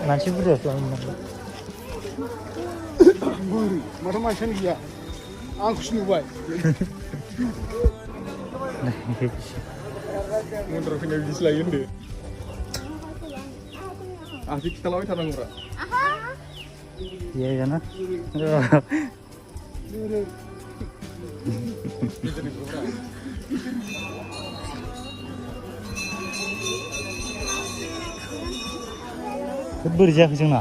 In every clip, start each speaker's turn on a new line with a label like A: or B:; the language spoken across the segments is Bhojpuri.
A: मानसि बुरजायावसो लांनांगौ
B: बोरै माथो मानसियानो गैया आंखौसो नुबाय मन्दिराव फैनाय बिदिसो लायो होनदो आंसो खिथालाबाय थानांगौरा
A: iya kan बोरै जाखो जोंना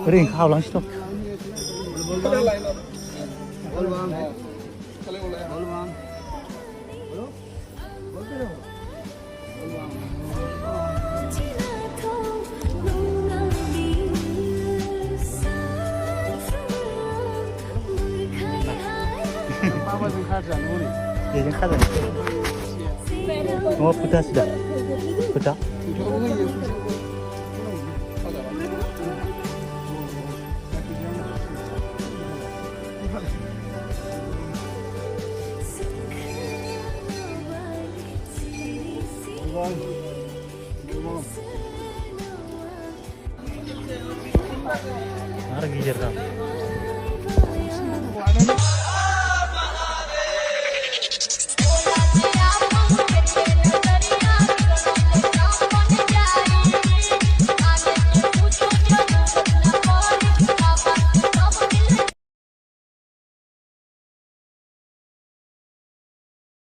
A: ओरैनो खावलांसै
B: माबाजों खाजानो हनै
A: बेजों खाजानो न'आ फोथासो दा फोथा आरो गिदिर दा